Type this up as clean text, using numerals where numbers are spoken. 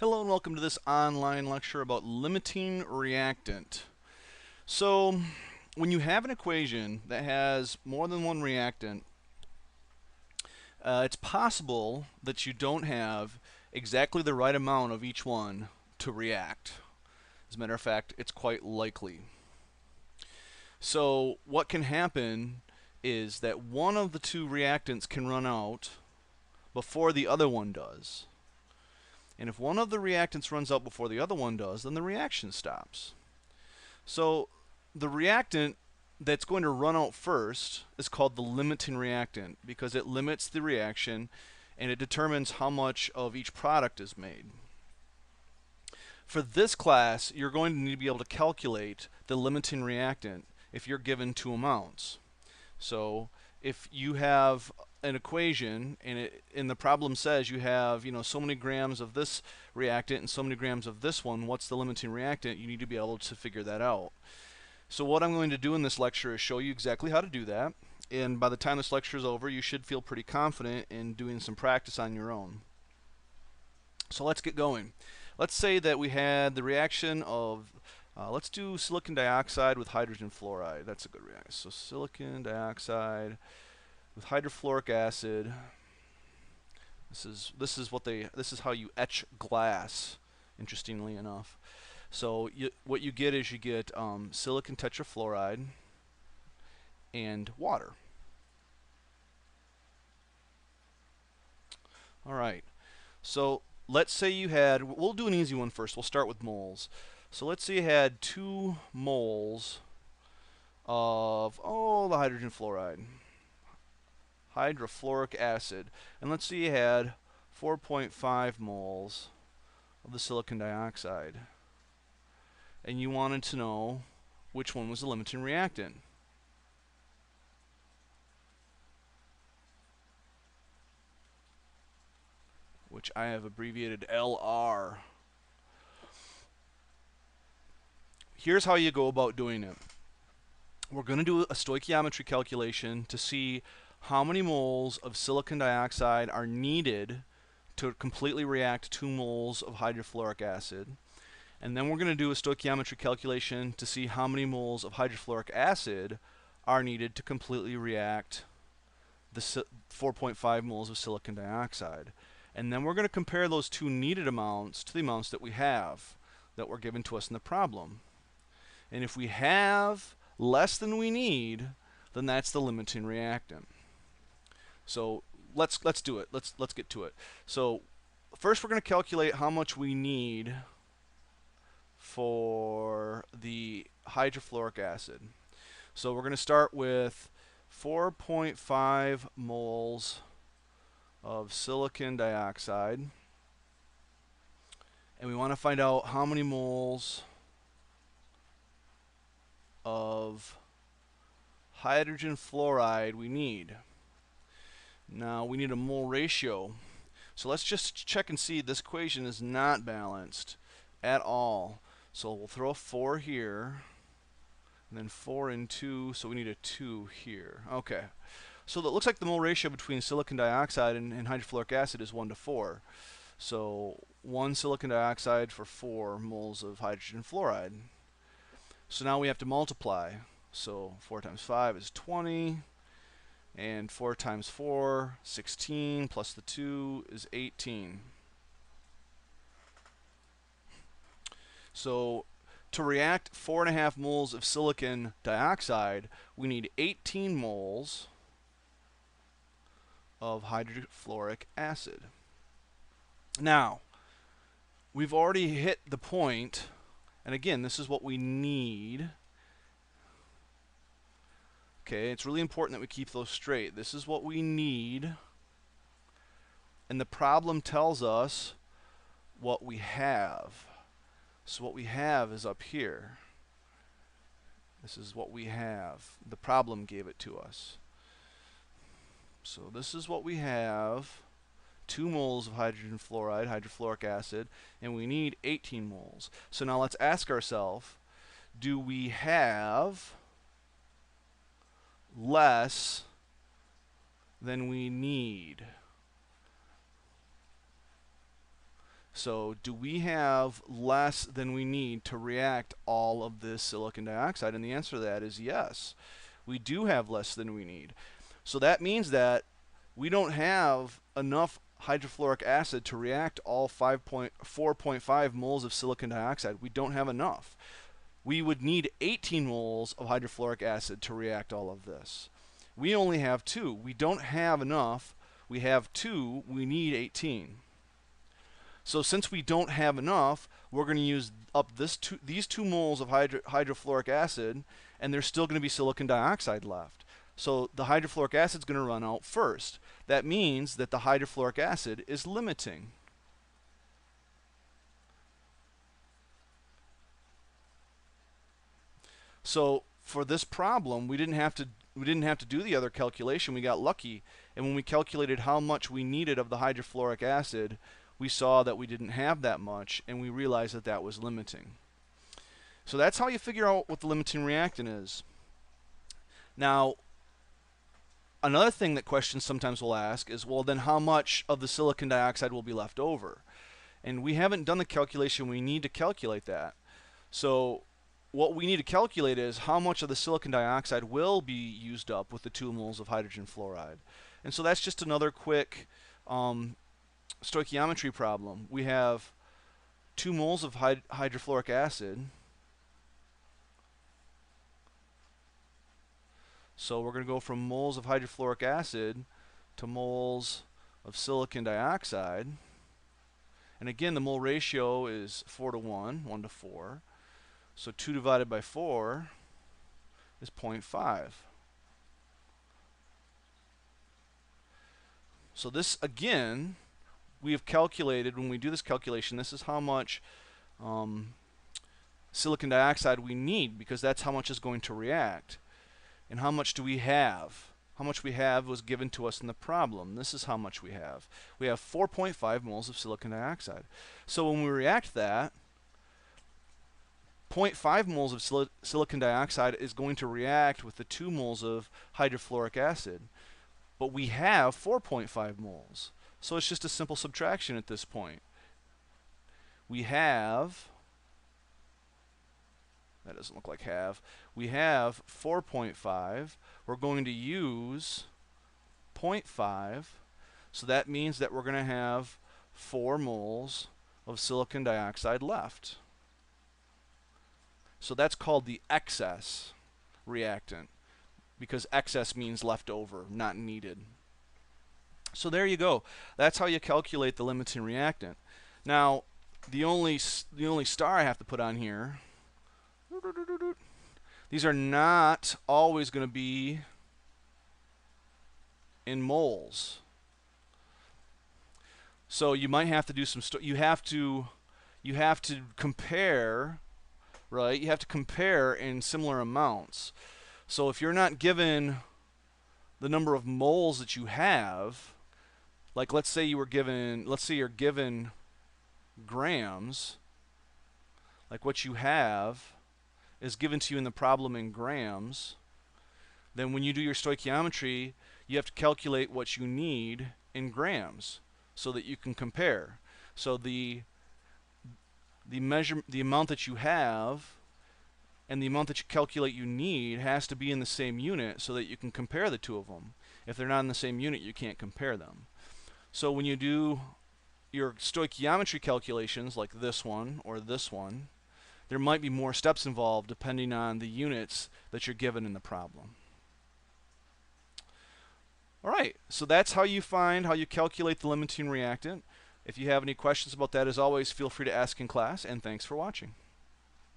Hello and welcome to this online lecture about limiting reactant. So, when you have an equation that has more than one reactant, it's possible that you don't have exactly the right amount of each one to react. As a matter of fact, it's quite likely. So, what can happen is that one of the two reactants can run out before the other one does. And if one of the reactants runs out before the other one does, then the reaction stops. So the reactant that's going to run out first is called the limiting reactant because it limits the reaction and it determines how much of each product is made. For this class, you're going to need to be able to calculate the limiting reactant if you're given two amounts. So if you have an equation and the problem says you have so many grams of this reactant and so many grams of this one, what's the limiting reactant? You need to be able to figure that out. So what I'm going to do in this lecture is show you exactly how to do that, and by the time this lecture is over you should feel pretty confident in doing some practice on your own. So let's get going. Let's say that we had the reaction of let's do silicon dioxide with hydrogen fluoride. That's a good reaction. So silicon dioxide with hydrofluoric acid. This is how you etch glass, interestingly enough. So what you get is you get silicon tetrafluoride and water. All right. So let's say you had, we'll do an easy one first. We'll start with moles. So let's say you had 2 moles of, the hydrogen fluoride, hydrofluoric acid. And let's say you had 4.5 moles of the silicon dioxide. And you wanted to know which one was the limiting reactant. Which I have abbreviated LR. Here's how you go about doing it. We're going to do a stoichiometry calculation to see how many moles of silicon dioxide are needed to completely react 2 moles of hydrofluoric acid. And then we're going to do a stoichiometry calculation to see how many moles of hydrofluoric acid are needed to completely react the 4.5 moles of silicon dioxide. And then we're going to compare those two needed amounts to the amounts that we have that were given to us in the problem. And if we have less than we need, then that's the limiting reactant. So let's do it. Let's get to it. So first we're going to calculate how much we need for the hydrofluoric acid. So we're going to start with 4.5 moles of silicon dioxide, and we want to find out how many moles of hydrogen fluoride we need. Now we need a mole ratio, so let's just check and see this equation is not balanced at all. So we'll throw a 4 here, and then 4 and 2, so we need a 2 here. Okay, so it looks like the mole ratio between silicon dioxide and hydrofluoric acid is 1 to 4. So 1 silicon dioxide for 4 moles of hydrogen fluoride. So now we have to multiply. So 4 times 5 is 20, and 4 times 4, 16, plus the 2 is 18. So to react 4.5 moles of silicon dioxide, we need 18 moles of hydrofluoric acid. Now, we've already hit the point, and again, this is what we need. Okay, it's really important that we keep those straight. This is what we need, and the problem tells us what we have. So what we have is up here. This is what we have. The problem gave it to us. So this is what we have. 2 moles of hydrogen fluoride, hydrofluoric acid, and we need 18 moles. So now let's ask ourselves, do we have less than we need? So do we have less than we need to react all of this silicon dioxide? And the answer to that is yes. We do have less than we need. So that means that we don't have enough hydrofluoric acid to react all 4.5 moles of silicon dioxide. We don't have enough. We would need 18 moles of hydrofluoric acid to react all of this. We only have 2. We don't have enough. We have 2. We need 18. So since we don't have enough, we're going to use up these 2 moles of hydrofluoric acid, and there's still going to be silicon dioxide left. So the hydrofluoric acid is going to run out first. That means that the hydrofluoric acid is limiting. So for this problem, we didn't have to do the other calculation. We got lucky, and when we calculated how much we needed of the hydrofluoric acid, we saw that we didn't have that much, and we realized that that was limiting. So that's how you figure out what the limiting reactant is. Now, another thing that questions sometimes will ask is, well, then how much of the silicon dioxide will be left over? And we haven't done the calculation. We need to calculate that. So what we need to calculate is how much of the silicon dioxide will be used up with the 2 moles of hydrogen fluoride. And so that's just another quick stoichiometry problem. We have 2 moles of hydrofluoric acid. So we're going to go from moles of hydrofluoric acid to moles of silicon dioxide. And again, the mole ratio is 4 to 1, 1 to 4. So 2 divided by 4 is 0.5. So this, again, we have calculated, when we do this calculation, this is how much silicon dioxide we need, because that's how much is going to react. And how much do we have? How much we have was given to us in the problem. This is how much we have. We have 4.5 moles of silicon dioxide. So when we react that, 0.5 moles of silicon dioxide is going to react with the 2 moles of hydrofluoric acid. But we have 4.5 moles. So it's just a simple subtraction at this point. We have, that doesn't look like have, we have 4.5. We're going to use 0.5. So that means that we're going to have 4 moles of silicon dioxide left. So that's called the excess reactant, because excess means left over, not needed. So there you go. That's how you calculate the limiting reactant. Now, the only star I have to put on here, these are not always going to be in moles. So you might have to do some you have to compare, right? You have to compare in similar amounts. So if you're not given the number of moles that you have, like let's say you're given grams, like what you have is given to you in the problem in grams, then when you do your stoichiometry, you have to calculate what you need in grams so that you can compare. So the amount that you have and the amount that you calculate you need has to be in the same unit so that you can compare the two of them. If they're not in the same unit, you can't compare them. So when you do your stoichiometry calculations, like this one or this one, there might be more steps involved depending on the units that you're given in the problem. Alright, so that's how you calculate the limiting reactant. If you have any questions about that, as always, feel free to ask in class, and thanks for watching.